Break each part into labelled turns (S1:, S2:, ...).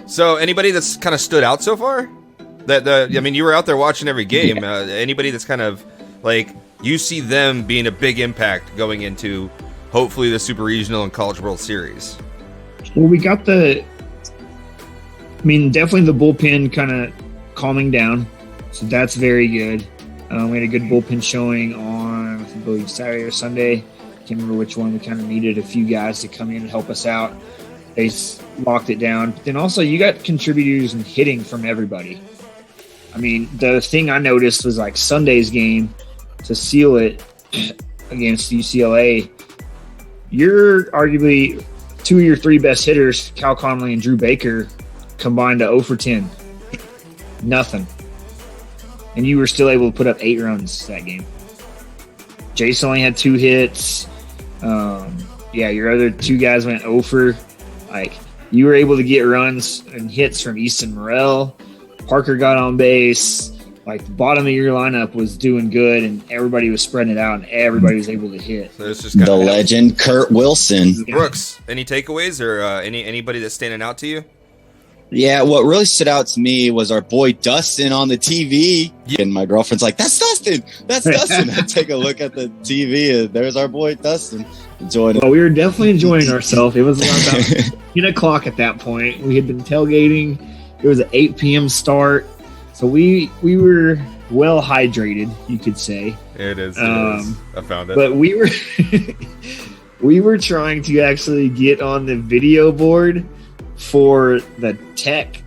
S1: So anybody that's kind of stood out so far? I mean, you were out there watching every game.
S2: Yeah.
S1: Anybody that's kind of like you see them being a big impact going into hopefully the Super Regional and College World Series?
S3: Well, we got definitely the bullpen kind of calming down. So that's very good. We had a good bullpen showing on, I believe, Saturday or Sunday. Can't remember which one. We kind of needed a few guys to come in and help us out. They locked it down. But then also you got contributors and hitting from everybody. I mean, the thing I noticed was like Sunday's game to seal it against UCLA. You're arguably two of your three best hitters, Cal Conley and Drew Baker, combined to 0 for 10. Nothing. And you were still able to put up 8 runs that game. Jason only had 2 hits. Your other 2 guys went 0 for. Like, you were able to get runs and hits from Easton Morrell. Parker got on base. Like, the bottom of your lineup was doing good, and everybody was spreading it out, and everybody was able to hit.
S1: So it's just kind
S2: The
S1: of
S2: legend, Kurt Wilson.
S1: Brooks, any takeaways or anybody that's standing out to you?
S2: Yeah, what really stood out to me was our boy Dustin on the TV. And my girlfriend's like, "That's Dustin. That's Dustin." I take a look at the TV, and there's our boy Dustin enjoying it.
S3: Well, we were definitely enjoying ourselves. It was around about 10 o'clock at that point. We had been tailgating. It was an 8 p.m. start. So we were well hydrated, you could say.
S1: It is. I found it.
S3: But we were trying to actually get on the video board for the tech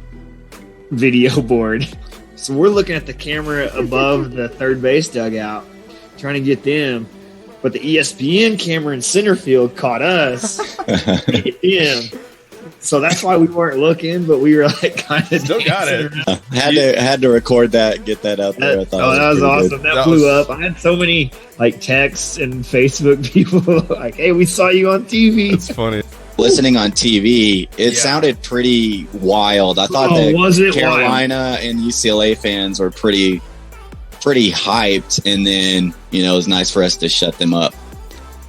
S3: video board. So we're looking at the camera above the third base dugout, trying to get them. But the ESPN camera in center field caught us. Hit them. So that's why we weren't looking, but we were like kind of
S1: still got it.
S2: Had to record that, get that out there. I thought
S3: that was awesome.
S2: Good.
S3: That blew up. I had so many like texts and Facebook people like, "Hey, we saw you on TV."
S1: That's funny.
S2: Listening on TV, it sounded pretty wild. I thought that Carolina and UCLA fans were pretty hyped, and then it was nice for us to shut them up.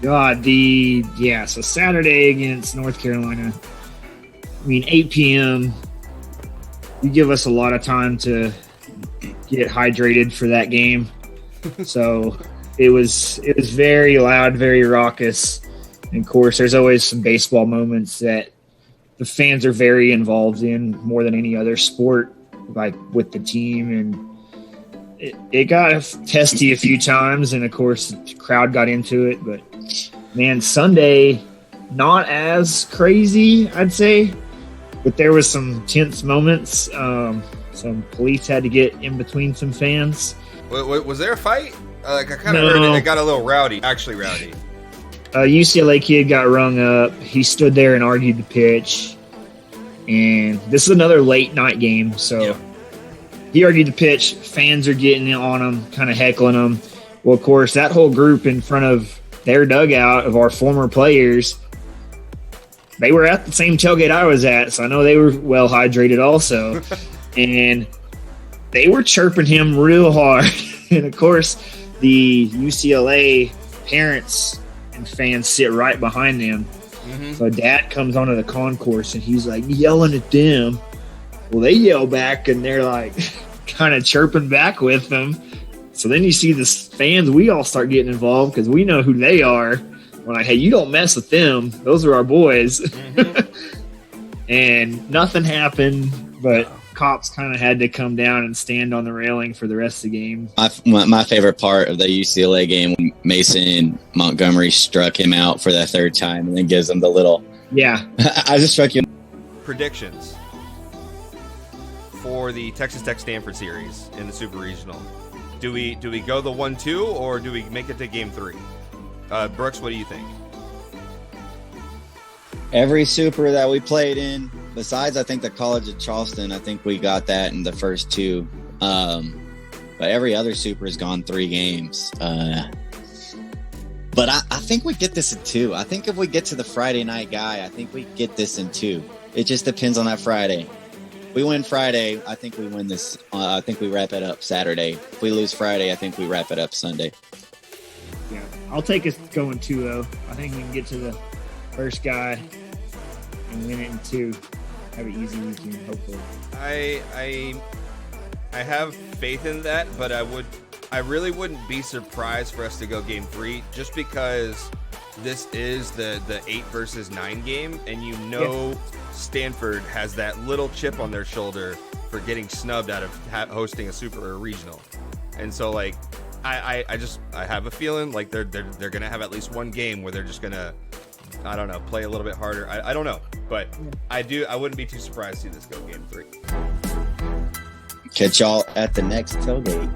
S3: God, so Saturday against North Carolina. 8 p.m. You give us a lot of time to get hydrated for that game. So it was very loud, very raucous. And of course, there's always some baseball moments that the fans are very involved in more than any other sport, like with the team. And it got testy a few times. And of course, the crowd got into it. But man, Sunday, not as crazy, I'd say. But there was some tense moments. Some police had to get in between some fans.
S1: Was there a fight? I kind of heard it got a little rowdy. Actually rowdy.
S3: A UCLA kid got rung up. He stood there and argued the pitch. And this is another late night game. So he argued the pitch. Fans are getting on him, kind of heckling him. Well, of course, that whole group in front of their dugout of our former players, they were at the same tailgate I was at, so I know they were well hydrated also. And they were chirping him real hard. And of course, the UCLA parents and fans sit right behind them. Mm-hmm. So Dad comes onto the concourse and he's like yelling at them. Well, they yell back and they're like kind of chirping back with them. So then you see the fans, we all start getting involved because we know who they are. We're like, "Hey, you don't mess with them. Those are our boys." Mm-hmm. And nothing happened, but cops kind of had to come down and stand on the railing for the rest of the game.
S2: My favorite part of the UCLA game when Mason Montgomery struck him out for that third time and then gives him the little...
S3: Yeah.
S2: I just struck you.
S1: Predictions for the Texas Tech Stanford series in the Super Regional. Do we go the 1-2 or do we make it to game 3? Brooks, what do you think?
S2: Every Super that we played in, besides I think the College of Charleston, I think we got that in the first 2. But every other Super has gone 3 games. But I think we get this in 2. I think if we get to the Friday night guy, I think we get this in 2. It just depends on that Friday. If we win Friday, I think we win this. I think we wrap it up Saturday. If we lose Friday, I think we wrap it up Sunday.
S3: Yeah, I'll take us going 2-0. I think we can get to the first guy and win it in 2. have an easy weekend, hopefully.
S1: I have faith in that, but I really wouldn't be surprised for us to go game 3 just because this is the 8 versus 9 game, and Stanford has that little chip on their shoulder for getting snubbed out of hosting a super or regional. And so like I have a feeling like they're gonna have at least one game where they're just gonna, I don't know, play a little bit harder. I don't know, but I wouldn't be too surprised to see this go game 3.
S2: Catch y'all at the next tailgate.